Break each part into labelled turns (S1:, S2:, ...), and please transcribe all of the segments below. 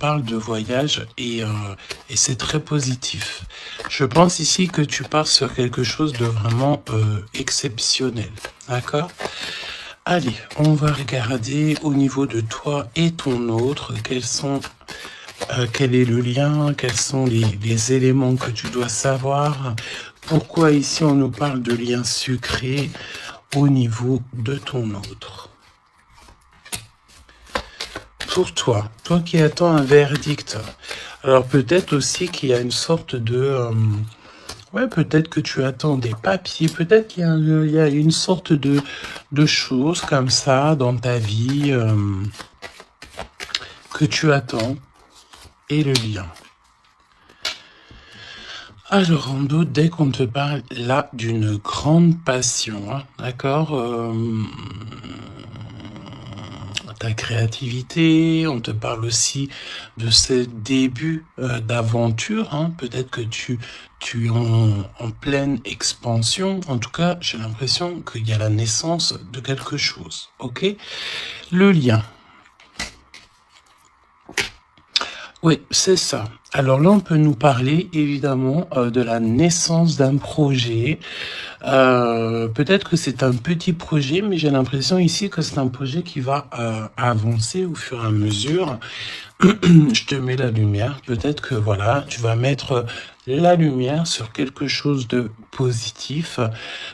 S1: parle de voyage et c'est très positif. Je pense ici que tu pars sur quelque chose de vraiment exceptionnel. D'accord? Allez, on va regarder au niveau de toi et ton autre, quel est le lien, quels sont les éléments que tu dois savoir. Pourquoi ici on nous parle de lien sucré au niveau de ton autre. Pour toi qui attends un verdict, alors peut-être aussi qu'il y a une sorte de... ouais, peut-être que tu attends des papiers, peut-être qu'il y a une sorte de choses comme ça dans ta vie que tu attends et le lien. Alors, en doute, dès qu'on te parle là d'une grande passion, hein, d'accord, ta créativité, on te parle aussi de ce début d'aventure, hein, peut-être que tu es en pleine expansion, en tout cas, j'ai l'impression qu'il y a la naissance de quelque chose, ok? Le lien. Oui, c'est ça. Alors là, on peut nous parler évidemment de la naissance d'un projet. Peut-être que c'est un petit projet, mais j'ai l'impression ici que c'est un projet qui va avancer au fur et à mesure. Je te mets la lumière. Peut-être que voilà, tu vas mettre la lumière sur quelque chose de positif.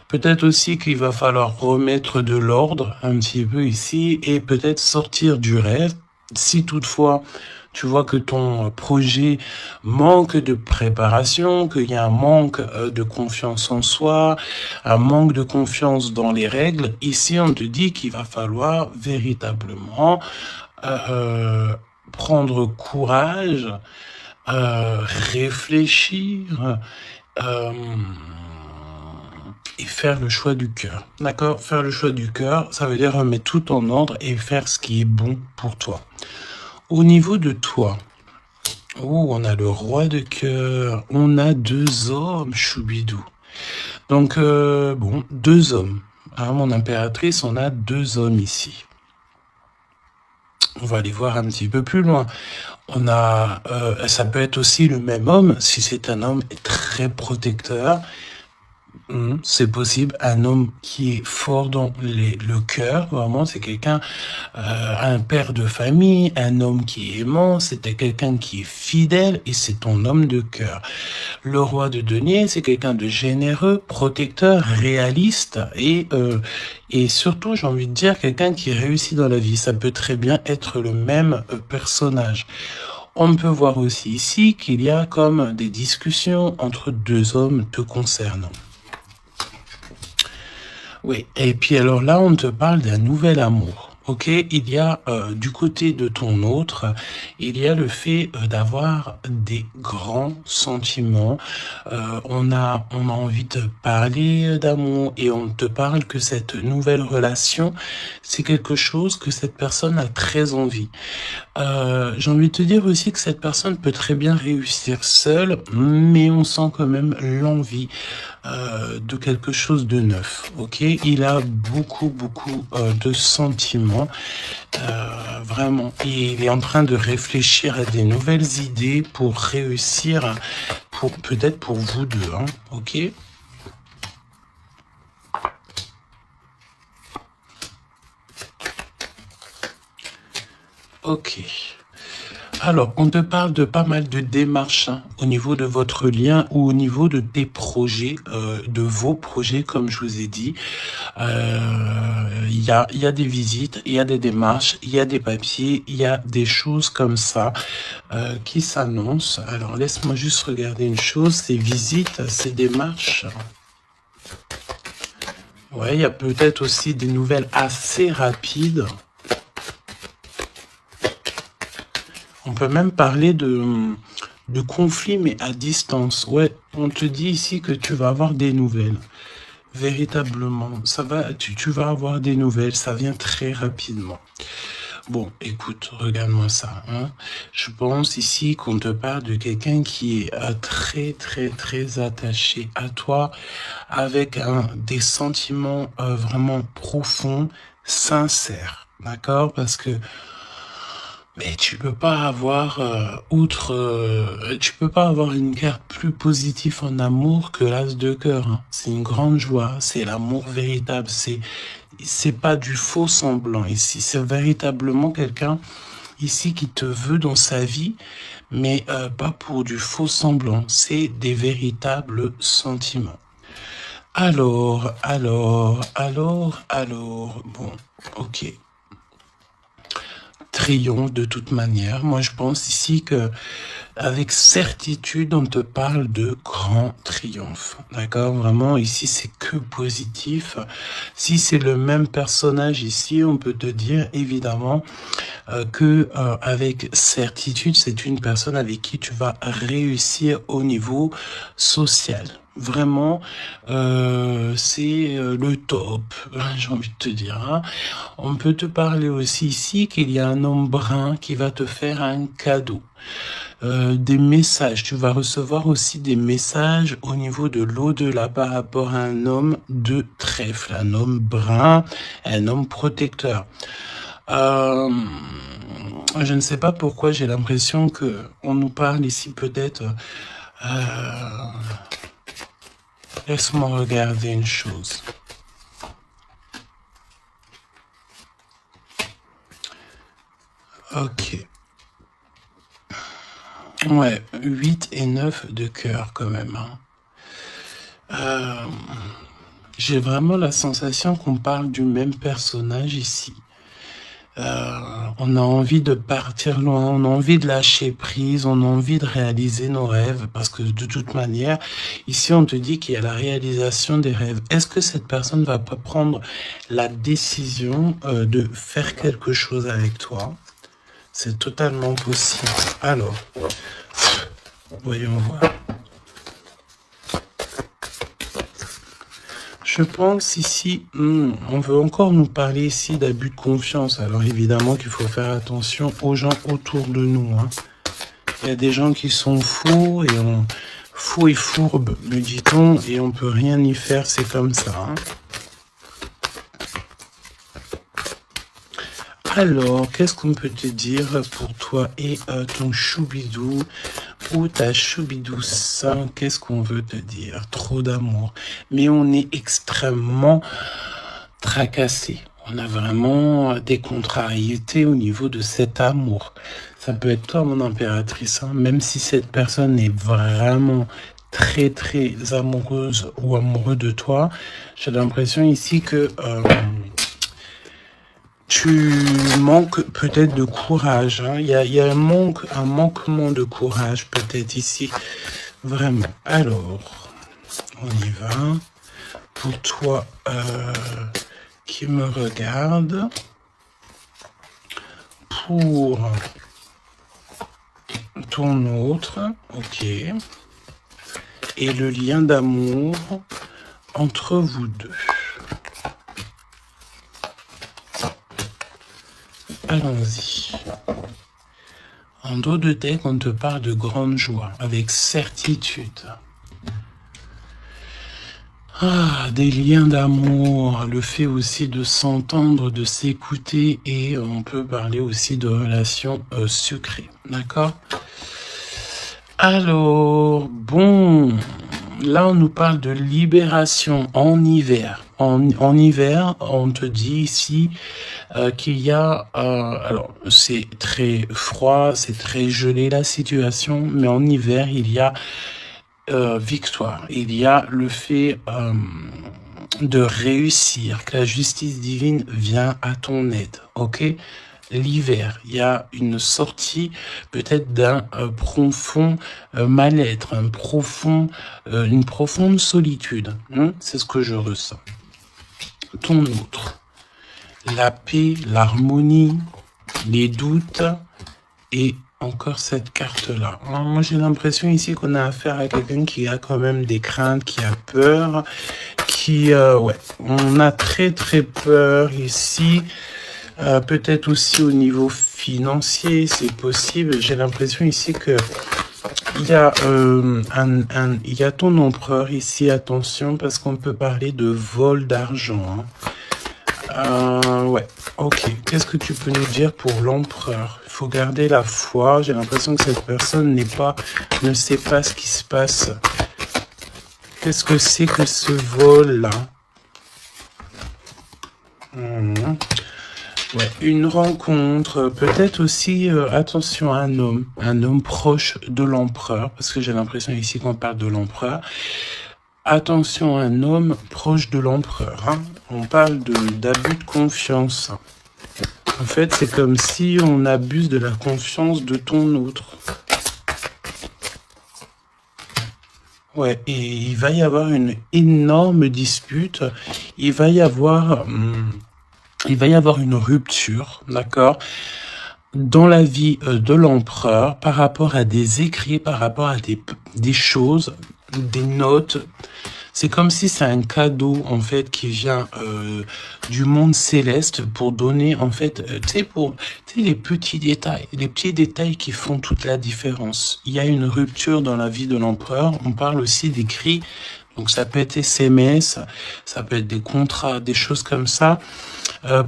S1: Peut-être aussi qu'il va falloir remettre de l'ordre un petit peu ici et peut-être sortir du rêve. Si toutefois tu vois que ton projet manque de préparation, qu'il y a un manque de confiance en soi, un manque de confiance dans les règles, ici on te dit qu'il va falloir véritablement prendre courage, réfléchir et faire le choix du cœur. D'accord? Faire le choix du cœur, ça veut dire remettre tout en ordre et faire ce qui est bon pour toi. Au niveau de toi, oh, on a le roi de cœur, on a 2 hommes, choubidou. Donc, bon, 2 hommes. Hein, mon impératrice, on a 2 hommes ici. On va aller voir un petit peu plus loin. On a, ça peut être aussi le même homme, si c'est un homme très protecteur. C'est possible, un homme qui est fort dans le cœur, vraiment, c'est quelqu'un, un père de famille, un homme qui est aimant, c'était quelqu'un qui est fidèle et c'est ton homme de cœur. Le roi de denier, c'est quelqu'un de généreux, protecteur, réaliste et surtout, j'ai envie de dire, quelqu'un qui réussit dans la vie. Ça peut très bien être le même personnage. On peut voir aussi ici qu'il y a comme des discussions entre 2 hommes te concernant. Oui, et puis alors là, on te parle d'un nouvel amour. Ok, il y a du côté de ton autre, il y a le fait d'avoir des grands sentiments. On a envie de parler d'amour et on te parle que cette nouvelle relation, c'est quelque chose que cette personne a très envie. J'ai envie de te dire aussi que cette personne peut très bien réussir seule, mais on sent quand même l'envie de quelque chose de neuf, ok? Il a beaucoup de sentiments, vraiment. Et il est en train de réfléchir à des nouvelles idées pour réussir, peut-être pour vous deux, hein, ok? Ok. Alors, on te parle de pas mal de démarches hein, au niveau de votre lien ou au niveau de tes projets, de vos projets, comme je vous ai dit. Il y a des visites, il y a des démarches, il y a des papiers, il y a des choses comme ça qui s'annoncent. Alors, laisse-moi juste regarder une chose, ces visites, ces démarches. Ouais, il y a peut-être aussi des nouvelles assez rapides. On peut même parler de conflit, mais à distance. Ouais, on te dit ici que tu vas avoir des nouvelles. Véritablement, ça va, tu vas avoir des nouvelles, ça vient très rapidement. Bon, écoute, regarde-moi ça. Hein. Je pense ici qu'on te parle de quelqu'un qui est très attaché à toi, avec des sentiments vraiment profonds, sincères. D'accord? Parce que Mais tu peux pas avoir tu peux pas avoir une carte plus positive en amour que l'as de cœur, hein. C'est une grande joie, c'est l'amour véritable, c'est pas du faux semblant ici, c'est véritablement quelqu'un ici qui te veut dans sa vie, mais pas pour du faux semblant, c'est des véritables sentiments. Alors, bon, ok. Triomphe de toute manière. Moi, je pense ici que, avec certitude, on te parle de grand triomphe. D'accord? Vraiment, ici, c'est que positif. Si c'est le même personnage ici, on peut te dire, évidemment, que avec certitude, c'est une personne avec qui tu vas réussir au niveau social. Vraiment, c'est le top, j'ai envie de te dire. Hein. On peut te parler aussi ici qu'il y a un homme brun qui va te faire un cadeau. Des messages, tu vas recevoir aussi des messages au niveau de l'au-delà par rapport à un homme de trèfle, un homme brun, un homme protecteur. Je ne sais pas pourquoi j'ai l'impression que on nous parle ici peut-être. Laisse-moi regarder une chose. Ok. Ouais, 8 et 9 de cœur quand même. Hein. J'ai vraiment la sensation qu'on parle du même personnage ici. On a envie de partir loin, on a envie de lâcher prise, on a envie de réaliser nos rêves, parce que de toute manière, ici on te dit qu'il y a la réalisation des rêves. Est-ce que cette personne va pas prendre la décision de faire quelque chose avec toi? C'est totalement possible. Alors, voyons voir. Je pense ici, on veut encore nous parler ici d'abus de confiance. Alors évidemment qu'il faut faire attention aux gens autour de nous. Hein. Il y a des gens qui sont fous et fourbes, me dit-on, et on peut rien y faire, c'est comme ça. Hein. Alors, qu'est-ce qu'on peut te dire pour toi et ton choubidou ou ta choubidouce? Qu'est-ce qu'on veut te dire? Trop d'amour. Mais on est extrêmement tracassé. On a vraiment des contrariétés au niveau de cet amour. Ça peut être toi, mon impératrice, hein, même si cette personne est vraiment très, très amoureuse ou amoureux de toi. J'ai l'impression ici que... tu manques peut-être de courage. Hein. Il y a un manquement de courage peut-être ici. Vraiment. Alors, on y va. Pour toi qui me regarde. Pour ton autre. Ok. Et le lien d'amour entre vous deux. Allons-y. En dos de tête, on te parle de grande joie, avec certitude. Ah, des liens d'amour, le fait aussi de s'entendre, de s'écouter, et on peut parler aussi de relations sucrées, d'accord? Alors, bon, là on nous parle de libération en hiver. En hiver, on te dit ici qu'il y a... alors, c'est très froid, c'est très gelé la situation, mais en hiver, il y a victoire. Il y a le fait de réussir, que la justice divine vient à ton aide, ok? L'hiver, il y a une sortie peut-être d'un profond mal-être, une profonde solitude. Hein? C'est ce que je ressens. Ton autre, la paix, l'harmonie, les doutes et encore cette carte-là. Moi, j'ai l'impression ici qu'on a affaire à quelqu'un qui a quand même des craintes, qui a peur, ouais, on a très très peur ici. Peut-être aussi au niveau financier, c'est possible. J'ai l'impression ici que il y a il y a ton empereur ici. Attention, parce qu'on peut parler de vol d'argent. Hein. Ouais. Ok. Qu'est-ce que tu peux nous dire pour l'empereur? Il faut garder la foi. J'ai l'impression que cette personne ne sait pas ce qui se passe. Qu'est-ce que c'est que ce vol-là? Ouais, une rencontre, peut-être aussi, attention, un homme proche de l'empereur, parce que j'ai l'impression ici qu'on parle de l'empereur. Attention, un homme proche de l'empereur, hein. On parle d'abus de confiance. En fait, c'est comme si on abuse de la confiance de ton autre. Ouais, et il va y avoir une énorme dispute. Il va y avoir une rupture, d'accord, dans la vie de l'empereur par rapport à des écrits, par rapport à des choses, des notes. C'est comme si c'est un cadeau, en fait, qui vient du monde céleste pour donner, en fait, tu sais, les petits détails qui font toute la différence. Il y a une rupture dans la vie de l'empereur. On parle aussi d'écrits. Donc, ça peut être SMS, ça peut être des contrats, des choses comme ça.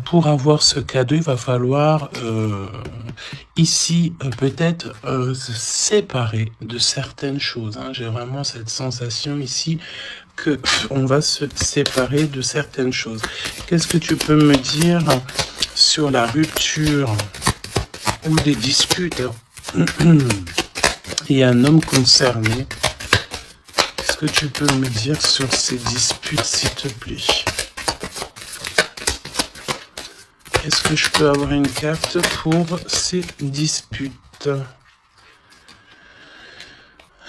S1: Pour avoir ce cadeau, il va falloir ici peut-être se séparer de certaines choses, hein. J'ai vraiment cette sensation ici que on va se séparer de certaines choses. Qu'est-ce que tu peux me dire sur la rupture ou des disputes? Il y a un homme concerné. Qu'est-ce que tu peux me dire sur ces disputes, s'il te plaît? Est-ce que je peux avoir une carte pour ces disputes?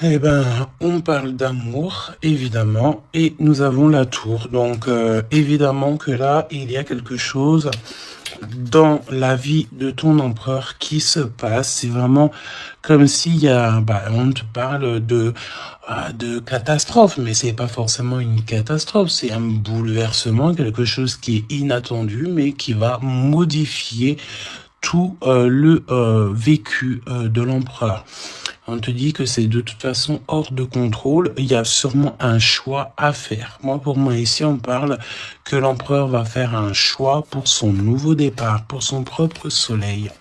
S1: Eh ben, on parle d'amour, évidemment, et nous avons la tour. Donc, évidemment que là, il y a quelque chose dans la vie de ton empereur qui se passe. C'est vraiment comme s'il y a, on te parle de catastrophe, mais c'est pas forcément une catastrophe, c'est un bouleversement, quelque chose qui est inattendu, mais qui va modifier tout le vécu de l'empereur. On te dit que c'est de toute façon hors de contrôle. Il y a sûrement un choix à faire. Pour moi, ici, on parle que l'empereur va faire un choix pour son nouveau départ, pour son propre soleil.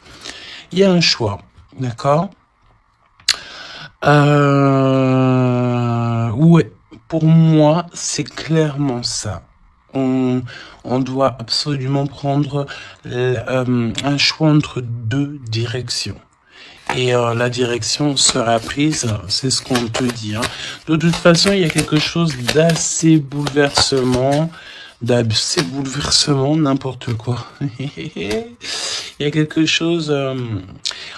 S1: Il y a un choix, d'accord? Ouais, pour moi, c'est clairement ça. On doit absolument prendre un choix entre deux directions. Et la direction sera prise, c'est ce qu'on te dit, hein. De toute façon, il y a quelque chose d'assez bouleversement, n'importe quoi. Il y a quelque chose...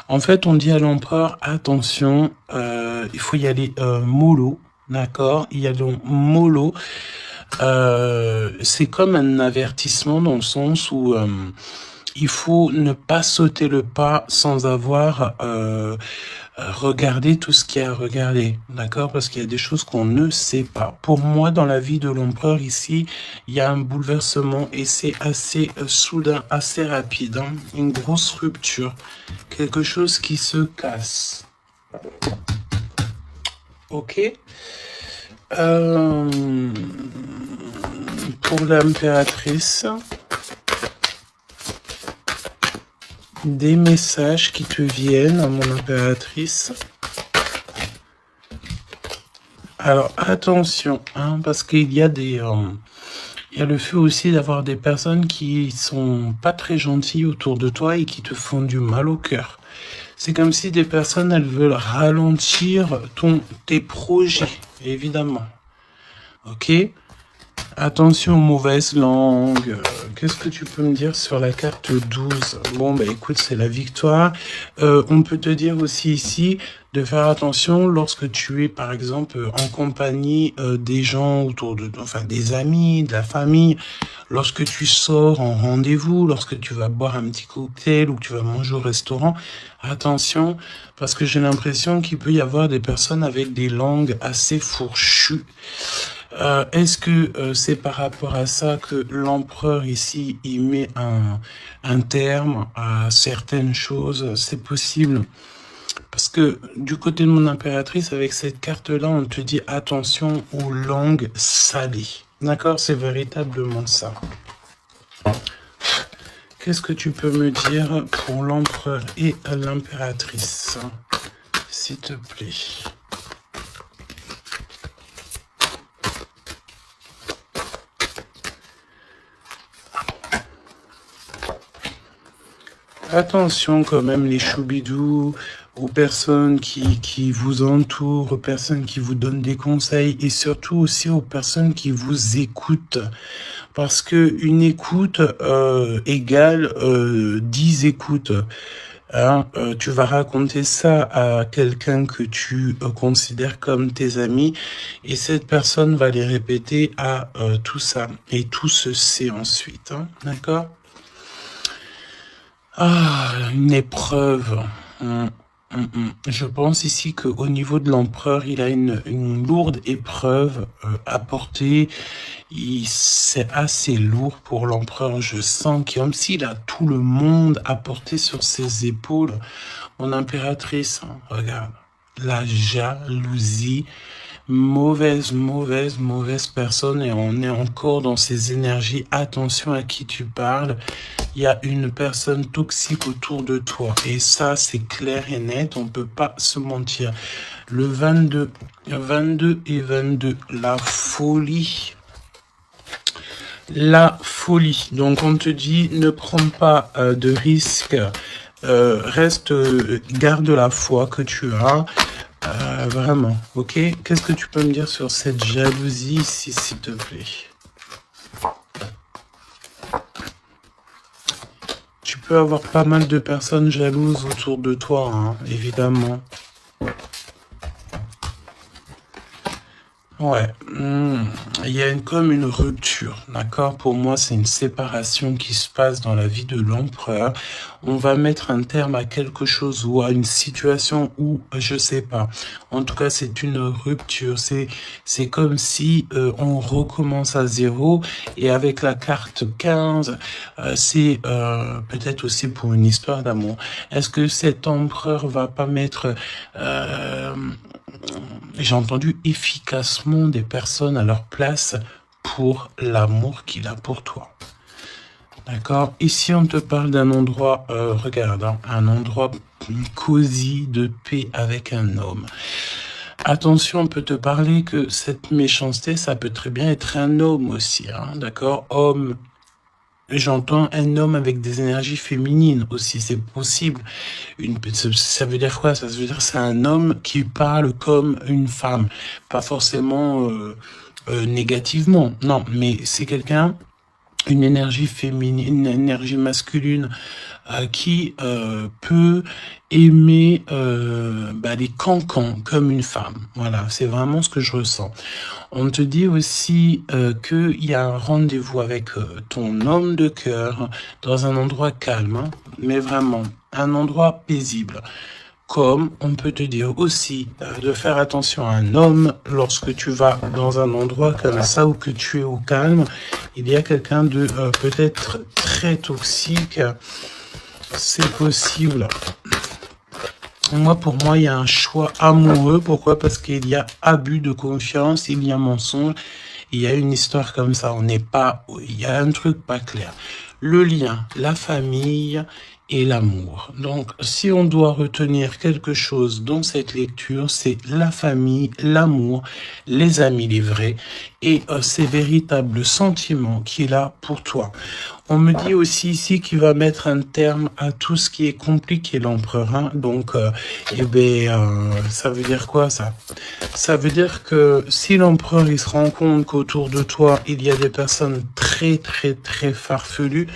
S1: en fait, on dit à l'empereur, attention, il faut y aller mollo, d'accord? Il y a donc mollo. C'est comme un avertissement dans le sens où... il faut ne pas sauter le pas sans avoir regardé tout ce qu'il y a à regarder, d'accord? Parce qu'il y a des choses qu'on ne sait pas. Pour moi, dans la vie de l'empereur ici, il y a un bouleversement et c'est assez soudain, assez rapide, hein? Une grosse rupture, quelque chose qui se casse. Ok? Pour l'impératrice... des messages qui te viennent à mon impératrice. Alors attention, hein, parce qu'il y a il y a le fait aussi d'avoir des personnes qui sont pas très gentilles autour de toi et qui te font du mal au cœur. C'est comme si des personnes, elles veulent ralentir tes projets, évidemment. Ok? Attention aux mauvaises langues. Qu'est-ce que tu peux me dire sur la carte 12? Bon, écoute, c'est la victoire. On peut te dire aussi ici de faire attention lorsque tu es, par exemple, en compagnie des gens autour de toi, enfin des amis, de la famille, lorsque tu sors en rendez-vous, lorsque tu vas boire un petit cocktail ou que tu vas manger au restaurant. Attention, parce que j'ai l'impression qu'il peut y avoir des personnes avec des langues assez fourchues. Est-ce que c'est par rapport à ça que l'empereur ici, il met un terme à certaines choses? C'est possible. Parce que du côté de mon impératrice, avec cette carte-là, on te dit attention aux langues salées. D'accord? C'est véritablement ça. Qu'est-ce que tu peux me dire pour l'empereur et l'impératrice, s'il te plaît? Attention quand même les choubidous, aux personnes qui vous entourent, aux personnes qui vous donnent des conseils et surtout aussi aux personnes qui vous écoutent. Parce que une écoute égale 10 écoutes. Hein, tu vas raconter ça à quelqu'un que tu considères comme tes amis et cette personne va les répéter à tout ça. Et tout se sait ensuite. Hein, d'accord? Ah, une épreuve. Je pense ici qu'au niveau de l'empereur, il a une lourde épreuve à porter. C'est assez lourd pour l'empereur. Je sens comme s'il a tout le monde à porter sur ses épaules. Mon impératrice, hein, regarde, la jalousie. Mauvaise personne et on est encore dans ces énergies. Attention à qui tu parles. Il y a une personne toxique autour de toi. Et ça, c'est clair et net. On ne peut pas se mentir. Le 22 et 22, la folie. La folie. Donc, on te dit, ne prends pas de risques. Reste, garde la foi que tu as. Vraiment, ok? Qu'est-ce que tu peux me dire sur cette jalousie ici, s'il te plaît? Tu peux avoir pas mal de personnes jalouses autour de toi, hein, évidemment. Ouais, il y a comme une rupture, d'accord? Pour moi, c'est une séparation qui se passe dans la vie de l'empereur. On va mettre un terme à quelque chose ou à une situation où, je sais pas. En tout cas, c'est une rupture. C'est comme si on recommence à zéro. Et avec la carte 15, c'est peut-être aussi pour une histoire d'amour. Est-ce que cet empereur va pas mettre... j'ai entendu efficacement des personnes à leur place pour l'amour qu'il a pour toi. D'accord? Ici, on te parle d'un endroit, regarde, hein, un endroit cosy, de paix avec un homme. Attention, on peut te parler que cette méchanceté, ça peut très bien être un homme aussi, hein, d'accord? Homme. J'entends un homme avec des énergies féminines aussi, c'est possible. Ça veut dire quoi? Ça veut dire c'est un homme qui parle comme une femme. Pas forcément négativement, non, mais c'est quelqu'un, une énergie féminine, une énergie masculine qui peut aimer les cancans comme une femme. Voilà, c'est vraiment ce que je ressens. On te dit aussi qu'il y a un rendez-vous avec ton homme de cœur dans un endroit calme, hein, mais vraiment un endroit paisible. Comme on peut te dire aussi de faire attention à un homme lorsque tu vas dans un endroit comme ça ou que tu es au calme. Il y a quelqu'un de peut-être très toxique. C'est possible. Pour moi, il y a un choix amoureux. Pourquoi? Parce qu'il y a abus de confiance, il y a mensonge, il y a une histoire comme ça. Il y a un truc pas clair. Le lien, la famille et l'amour. Donc, si on doit retenir quelque chose dans cette lecture, c'est la famille, l'amour, les amis, les vrais, et ces véritables sentiments qu'il a pour toi. On me dit aussi ici qu'il va mettre un terme à tout ce qui est compliqué, l'empereur. Hein. Donc, ça veut dire quoi, ça? Ça veut dire que si l'empereur, il se rend compte qu'autour de toi, il y a des personnes très, très, très farfelues,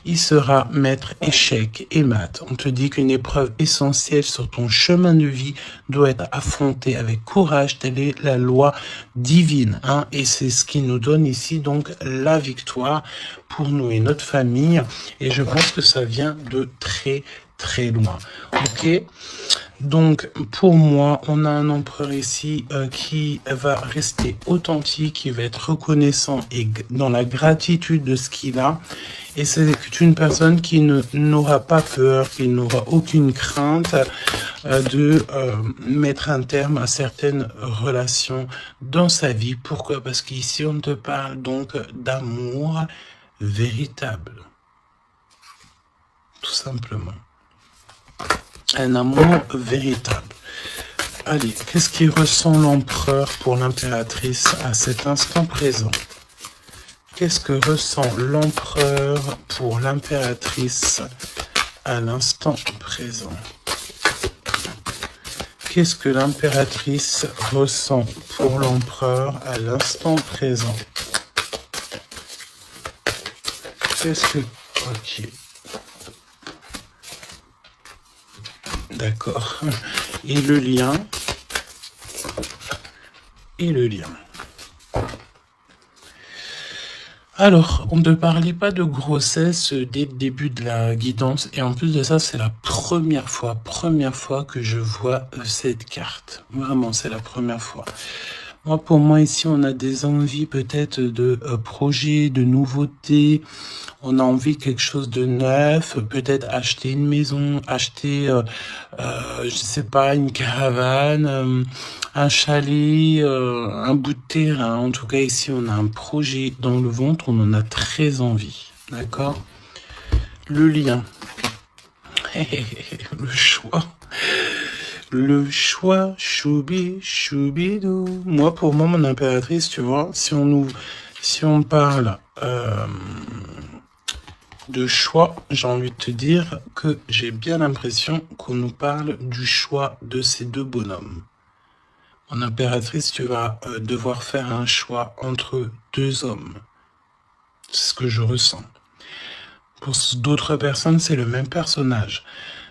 S1: il sera maître échec et mat. On te dit qu'une épreuve essentielle sur ton chemin de vie doit être affrontée avec courage. Telle est la loi divine. Hein, et c'est ce qui nous donne ici donc la victoire pour nous et notre famille. Et je pense que ça vient de très, très loin. Ok? Donc, pour moi, on a un empereur ici qui va rester authentique, qui va être reconnaissant et dans la gratitude de ce qu'il a. Et c'est une personne qui n'aura pas peur, qui n'aura aucune crainte de mettre un terme à certaines relations dans sa vie. Pourquoi? Parce qu'ici, on te parle donc d'amour véritable. tout simplement. Un amour véritable. Allez, qu'est-ce qui ressent l'empereur pour l'impératrice à cet instant présent? Qu'est-ce que ressent l'empereur pour l'impératrice à l'instant présent? Qu'est-ce que l'impératrice ressent pour l'empereur à l'instant présent? Qu'est-ce que... Ok. D'accord. Et le lien? Et le lien. Alors, on ne parlait pas de grossesse dès le début de la guidance. Et en plus de ça, c'est la première fois que je vois cette carte. Vraiment, c'est la première fois. Moi, pour moi, ici, on a des envies peut-être de projets, de nouveautés. On a envie de quelque chose de neuf, peut-être acheter une maison, acheter, je sais pas, une caravane, un chalet, un bout de terrain. En tout cas, ici, on a un projet dans le ventre, on en a très envie. D'accord? Le lien. Le choix. Le choix, choubi, choubidou. Moi, pour moi, mon impératrice, tu vois, si on parle de choix, j'ai envie de te dire que j'ai bien l'impression qu'on nous parle du choix de ces deux bonhommes. Mon impératrice, tu vas devoir faire un choix entre deux hommes. C'est ce que je ressens. Pour d'autres personnes, c'est le même personnage.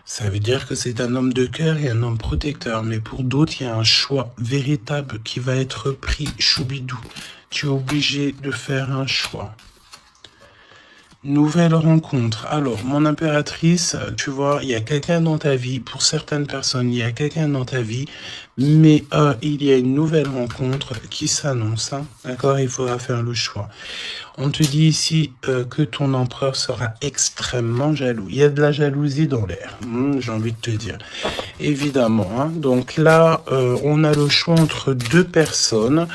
S1: Ça veut dire que c'est un homme de cœur et un homme protecteur. Mais pour d'autres, il y a un choix véritable qui va être pris. Choubidou, tu es obligé de faire un choix. Nouvelle rencontre. Alors, mon impératrice, tu vois, il y a quelqu'un dans ta vie. Pour certaines personnes, il y a quelqu'un dans ta vie. Mais il y a une nouvelle rencontre qui s'annonce. Hein, d'accord? Il faudra faire le choix. On te dit ici que ton empereur sera extrêmement jaloux. Il y a de la jalousie dans l'air, j'ai envie de te dire. Évidemment. Hein. Donc là, on a le choix entre deux personnes.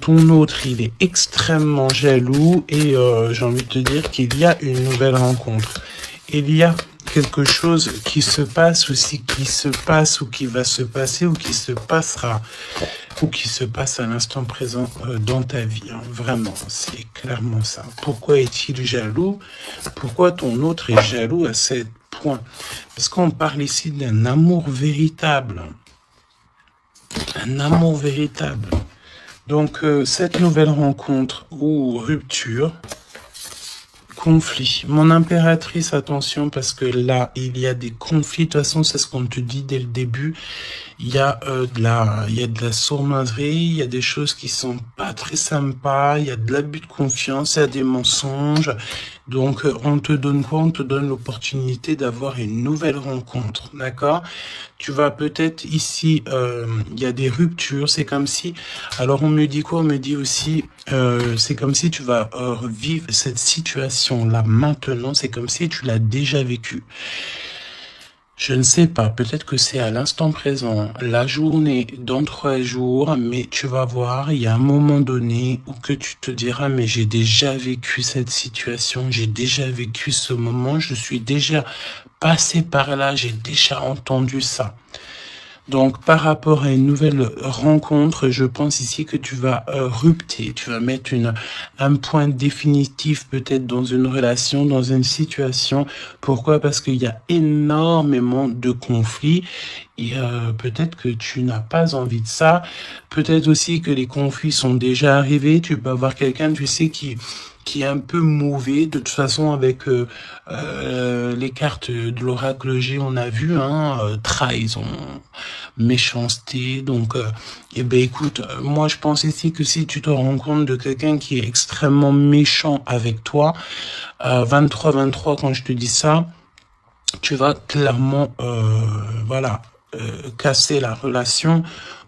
S1: Ton autre, il est extrêmement jaloux et j'ai envie de te dire qu'il y a une nouvelle rencontre. Il y a quelque chose qui se passe aussi, qui se passe ou qui va se passer ou qui se passera ou qui se passe à l'instant présent dans ta vie. Hein. Vraiment, c'est clairement ça. Pourquoi est-il jaloux? Pourquoi ton autre est jaloux à ce point? Parce qu'on parle ici d'un amour véritable. Un amour véritable. Donc, cette nouvelle rencontre ou rupture, conflit. Mon impératrice, attention, parce que là, il y a des conflits. De toute façon, c'est ce qu'on te dit dès le début. Il y a de la sournoiserie, il y a des choses qui sont pas très sympas, il y a de l'abus de confiance, il y a des mensonges. Donc, on te donne quoi? On te donne l'opportunité d'avoir une nouvelle rencontre, d'accord? Tu vas peut-être ici, il y a des ruptures, c'est comme si... Alors, on me dit quoi? On me dit aussi, c'est comme si tu vas vivre cette situation-là maintenant, c'est comme si tu l'as déjà vécue. Je ne sais pas, peut-être que c'est à l'instant présent, la journée dans 3 jours, mais tu vas voir, il y a un moment donné où que tu te diras, mais j'ai déjà vécu cette situation, j'ai déjà vécu ce moment, je suis déjà passé par là, j'ai déjà entendu ça. Donc, par rapport à une nouvelle rencontre, je pense ici que tu vas rupter, tu vas mettre un point définitif peut-être dans une relation, dans une situation. Pourquoi? Parce qu'il y a énormément de conflits et peut-être que tu n'as pas envie de ça. Peut-être aussi que les conflits sont déjà arrivés. Tu peux avoir quelqu'un, tu sais, qui est un peu mauvais. De toute façon, avec les cartes de l'oracle G, on a vu, hein, trahison, méchanceté. Donc, eh ben, écoute, moi, je pense ici que si tu te rends compte de quelqu'un qui est extrêmement méchant avec toi, 23-23, quand je te dis ça, tu vas clairement, voilà, casser la relation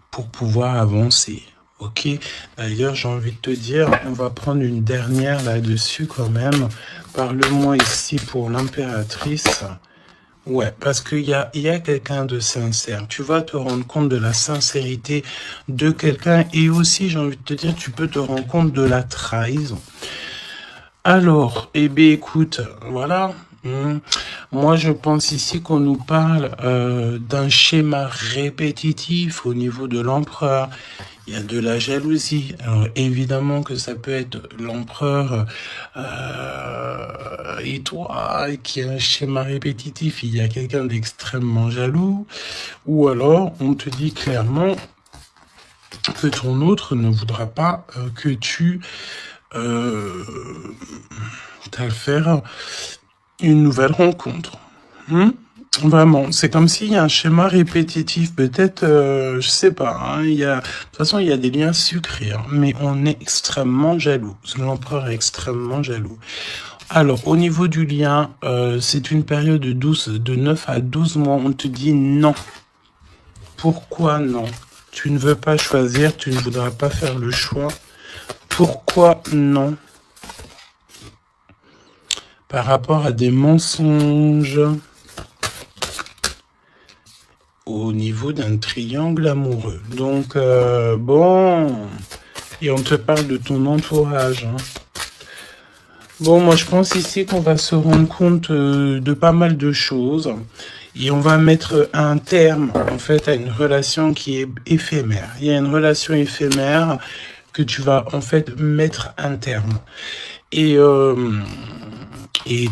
S1: pour pouvoir avancer. Ok, d'ailleurs, j'ai envie de te dire, on va prendre une dernière là-dessus quand même. Parle-moi ici pour l'impératrice. Ouais, parce qu'il y a quelqu'un de sincère. Tu vas te rendre compte de la sincérité de quelqu'un et aussi, j'ai envie de te dire, tu peux te rendre compte de la trahison. Alors, eh bien, écoute, voilà. Hmm. Moi, je pense ici qu'on nous parle d'un schéma répétitif au niveau de l'empereur. Il y a de la jalousie. Alors évidemment que ça peut être l'empereur et toi qui a un schéma répétitif. Il y a quelqu'un d'extrêmement jaloux. Ou alors on te dit clairement que ton autre ne voudra pas que tu t'as faire une nouvelle rencontre. Vraiment, c'est comme s'il y a un schéma répétitif, peut-être, je sais pas, hein, de toute façon, il y a des liens sucrés, hein, mais on est extrêmement jaloux. L'empereur est extrêmement jaloux. Alors, au niveau du lien, c'est une période de 9 à 12 mois, on te dit non. Pourquoi non? Tu ne veux pas choisir, tu ne voudras pas faire le choix. Pourquoi non? Par rapport à des mensonges au niveau d'un triangle amoureux. Donc, bon, et on te parle de ton entourage. Hein. Bon, moi, je pense ici qu'on va se rendre compte de pas mal de choses. Et on va mettre un terme, en fait, à une relation qui est éphémère. Il y a une relation éphémère que tu vas, en fait, mettre un terme. Et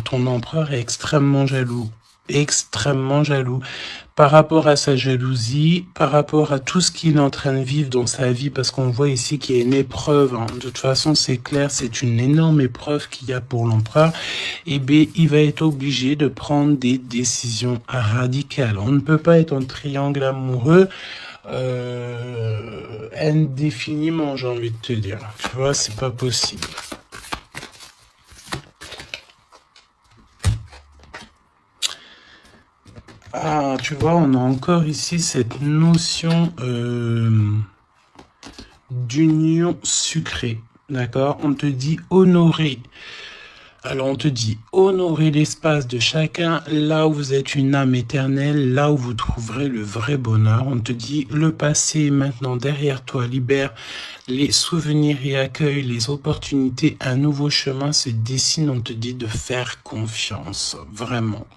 S1: ton empereur est extrêmement jaloux. Extrêmement jaloux. Par rapport à sa jalousie, par rapport à tout ce qu'il est en train de vivre dans sa vie, parce qu'on voit ici qu'il y a une épreuve. Hein. De toute façon, c'est clair, c'est une énorme épreuve qu'il y a pour l'empereur. Eh bien, il va être obligé de prendre des décisions radicales. On ne peut pas être en triangle amoureux indéfiniment, j'ai envie de te dire. Tu vois, c'est pas possible. Ah, tu vois, on a encore ici cette notion d'union sucrée, d'accord? On te dit honorer. Alors, on te dit honorer l'espace de chacun, là où vous êtes une âme éternelle, là où vous trouverez le vrai bonheur. On te dit le passé est maintenant derrière toi, libère les souvenirs et accueille les opportunités. Un nouveau chemin se dessine, on te dit de faire confiance, vraiment.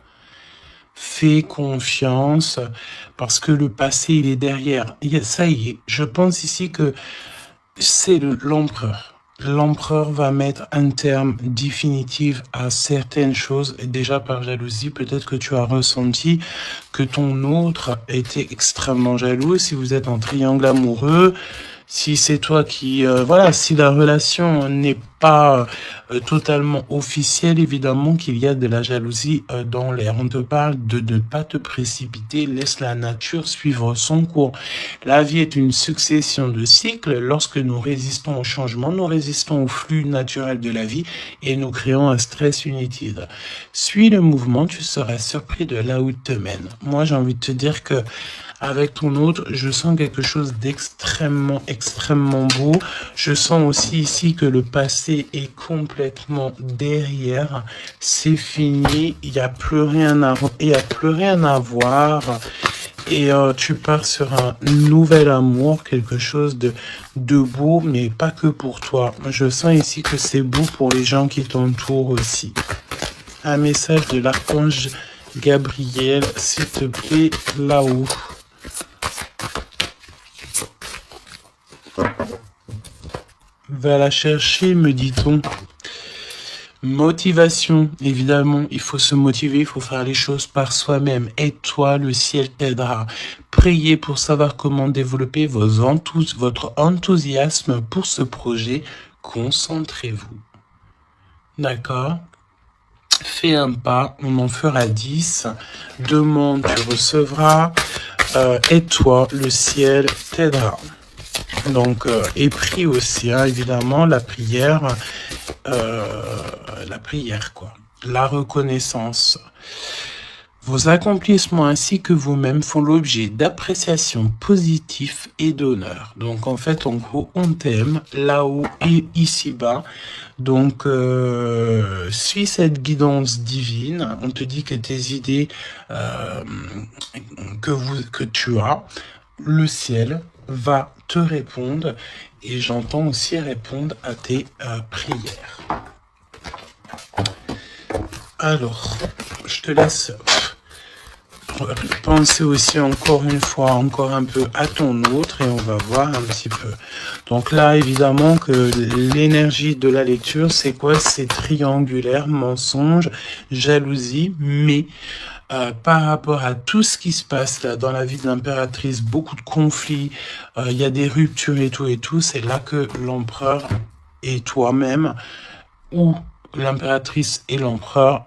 S1: Fais confiance parce que le passé, il est derrière. Ça y est, je pense ici que c'est l'empereur. L'empereur va mettre un terme définitif à certaines choses. Et déjà par jalousie, peut-être que tu as ressenti que ton autre était extrêmement jaloux. Si vous êtes en triangle amoureux, si c'est toi qui... voilà, si la relation n'est pas totalement officielle, évidemment qu'il y a de la jalousie dans l'air. On te parle de ne pas te précipiter, laisse la nature suivre son cours. La vie est une succession de cycles. Lorsque nous résistons au changement, nous résistons au flux naturel de la vie et nous créons un stress inutile. Suis le mouvement, tu seras surpris de là où il te mène. Moi, j'ai envie de te dire que avec ton autre, je sens quelque chose d'extrêmement, extrêmement beau. Je sens aussi ici que le passé est complètement derrière. C'est fini. Il n'y a plus rien à, voir. Et tu pars sur un nouvel amour, quelque chose de beau, mais pas que pour toi. Je sens ici que c'est beau pour les gens qui t'entourent aussi. Un message de l'archange Gabriel, s'il te plaît, là-haut. Va la chercher, me dit-on. Motivation, évidemment, il faut se motiver, il faut faire les choses par soi-même. Aide-toi, le ciel t'aidera. Priez pour savoir comment développer votre enthousiasme pour ce projet. Concentrez-vous. D'accord? Fais un pas, on en fera 10. Demande, tu recevras. Aide-toi, le ciel t'aidera. Donc, et prie aussi, hein, évidemment, la prière, quoi. La reconnaissance. Vos accomplissements ainsi que vous-même font l'objet d'appréciation positive et d'honneur. Donc, en fait, en gros, on t'aime là-haut et ici-bas. Donc, suis cette guidance divine. On te dit que tes idées que tu as, le ciel va te répondre et j'entends aussi répondre à tes prières. Alors, te laisse penser aussi encore une fois, encore un peu à ton autre et on va voir un petit peu. Donc là, évidemment que l'énergie de la lecture, c'est quoi? C'est triangulaire, mensonge, jalousie, mais par rapport à tout ce qui se passe là dans la vie de l'impératrice, beaucoup de conflits, il y a des ruptures et tout, c'est là que l'empereur et toi-même, ou l'impératrice et l'empereur,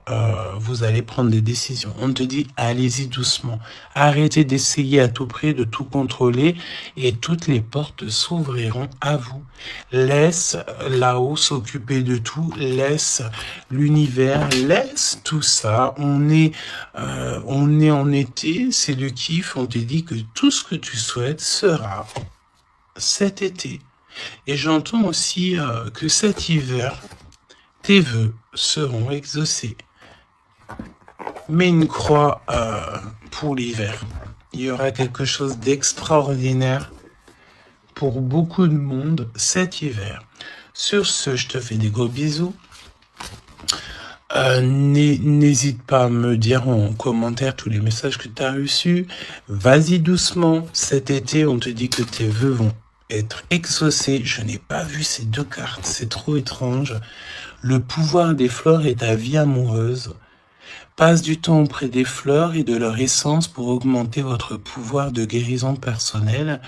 S1: vous allez prendre des décisions. On te dit, allez-y doucement. Arrêtez d'essayer à tout prix de tout contrôler et toutes les portes s'ouvriront à vous. Laisse là-haut s'occuper de tout. Laisse l'univers, laisse tout ça. On est en été, c'est le kiff. On te dit que tout ce que tu souhaites sera cet été. Et j'entends aussi que cet hiver, tes vœux seront exaucés. Mets une croix pour l'hiver. Il y aura quelque chose d'extraordinaire pour beaucoup de monde cet hiver. Sur ce, je te fais des gros bisous. N'hésite pas à me dire en commentaire tous les messages que tu as reçus. Vas-y doucement. Cet été, on te dit que tes vœux vont être exaucés. Je n'ai pas vu ces deux cartes. C'est trop étrange. Le pouvoir des fleurs est ta vie amoureuse. Passe du temps auprès des fleurs et de leur essence pour augmenter votre pouvoir de guérison personnelle.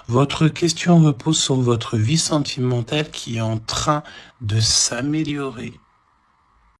S1: Votre question repose sur votre vie sentimentale qui est en train de s'améliorer.